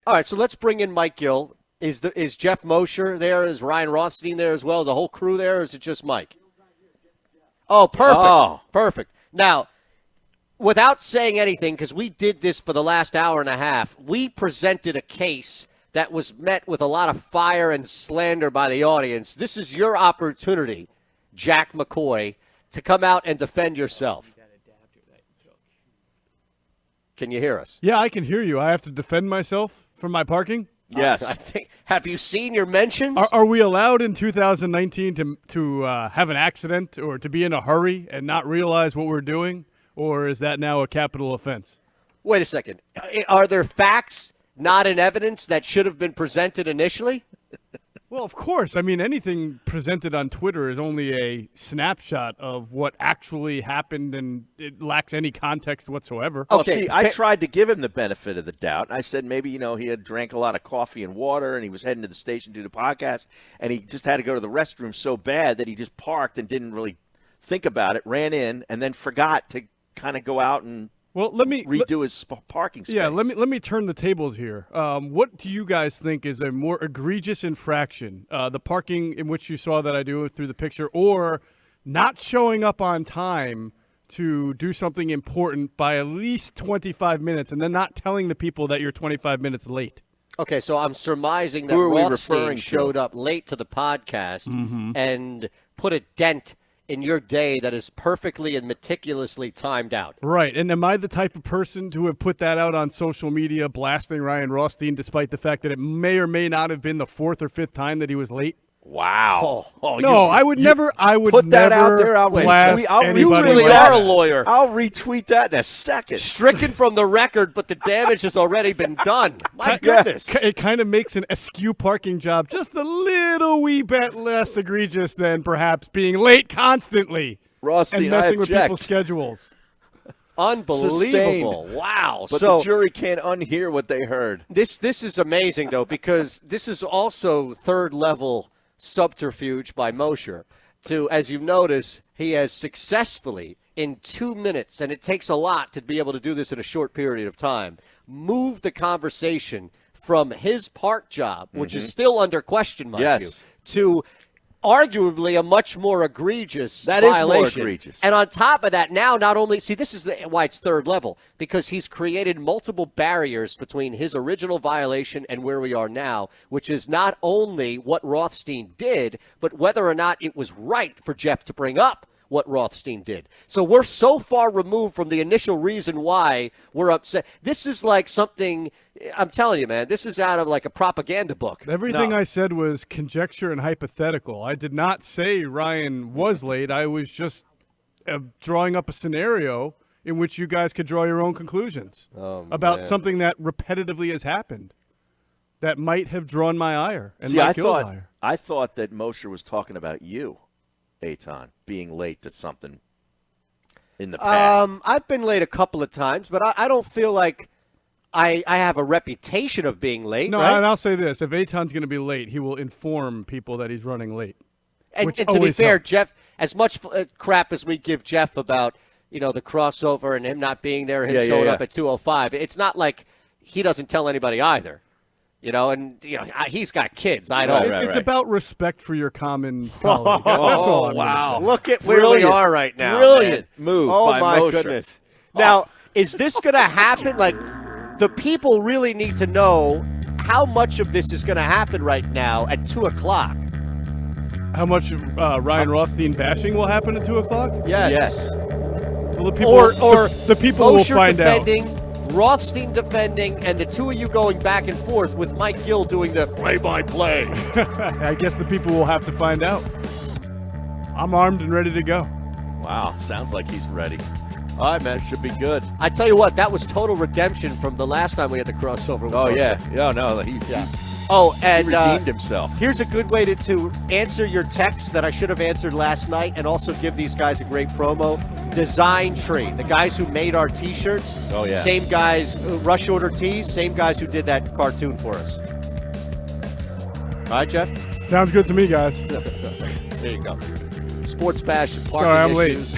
All right, so let's bring in Mike Gill. Is Geoff Mosher there? Is Ryan Rothstein there as well? The whole crew there, or is it just Mike? Oh, perfect. Oh. Perfect. Now, without saying anything, because we did this for the last hour and a half, we presented a case that was met with a lot of fire and slander by the audience. This is your opportunity, Jack McCoy, to come out and defend yourself. Can you hear us? Yeah, I can hear you. I have to defend myself from my parking? Yes. I think. Have you seen your mentions? Are we allowed in 2019 to have an accident or to be in a hurry and not realize what we're doing? Or is that now a capital offense? Wait a second. Are there facts not in evidence that should have been presented initially? Well, of course. I mean, anything presented on Twitter is only a snapshot of what actually happened, and it lacks any context whatsoever. Well, Okay, see, I tried to give him the benefit of the doubt. I said maybe, he had drank a lot of coffee and water, and he was heading to the station to do the podcast, and he just had to go to the restroom so bad that he just parked and didn't really think about it, ran in, and then forgot to kind of go out and redo his parking space. Yeah, let me turn the tables here. What do you guys think is a more egregious infraction? The parking in which you saw that I do through the picture, or not showing up on time to do something important by at least 25 minutes and then not telling the people that you're 25 minutes late? Okay, so I'm surmising that Rothstein showed up late to the podcast and put a dent in your day that is perfectly and meticulously timed out. Right. And am I the type of person to have put that out on social media, blasting Ryan Rothstein, despite the fact that it may or may not have been the fourth or fifth time that he was late? Wow. No, I would never. I would put that never out there. You really are a lawyer. I'll retweet that in a second. Stricken from the record, but the damage has already been done. My goodness. It kind of makes an askew parking job just a little wee bit less egregious than perhaps being late constantly Rothstein, and messing I with object. people's schedules. Unbelievable. Sustained. Wow. But so the jury can't unhear what they heard. This is amazing, though, because this is also third-level subterfuge by Mosher to, as you notice, he has successfully, in 2 minutes, and it takes a lot to be able to do this in a short period of time, moved the conversation from his park job, which is still under question, mind you, to arguably a much more egregious violation. That is more egregious. And on top of that, now not only – see, this is why it's third level, because he's created multiple barriers between his original violation and where we are now, which is not only what Rothstein did, but whether or not it was right for Geoff to bring up what Rothstein did. So we're so far removed from the initial reason why we're upset. This is like something – I'm telling you, man, this is out of like a propaganda book. Everything I said was conjecture and hypothetical. I did not say Ryan was late. I was just drawing up a scenario in which you guys could draw your own conclusions about something that repetitively has happened that might have drawn my ire and Mike Gill's ire. I thought that Mosher was talking about you, Eytan, being late to something in the past. I've been late a couple of times, but I don't feel like I have a reputation of being late. No, right? and I'll say this. If Eytan's going to be late, he will inform people that he's running late. And to be fair, Geoff, as much crap as we give Geoff about, the crossover and him not being there, him showing up at 2:05, it's not like he doesn't tell anybody either. He's got kids. I don't. It's about respect for your common colleague. That's all I'm going to say. Look at where we are right now. Brilliant move by my Mosher. Goodness. Now, is this going to happen? Like, the people really need to know how much of this is going to happen right now at 2 o'clock. How much Ryan Rothstein bashing will happen at 2 o'clock? Yes. Well, the people, or the people Mosher will find defending, out. Rothstein defending, and the two of you going back and forth with Mike Gill doing the play-by-play. I guess the people will have to find out. I'm armed and ready to go. Wow, sounds like he's ready. All right, man. It should be good. I tell you what, that was total redemption from the last time we had the crossover with Mosher. He redeemed himself. Here's a good way to answer your text that I should have answered last night and also give these guys a great promo. Design Tree, the guys who made our T-shirts. Oh, yeah. Same guys, Rush Order Tees, same guys who did that cartoon for us. All right, Geoff? Sounds good to me, guys. There you go. Sports Bash and Sorry, I'm parking late. issues.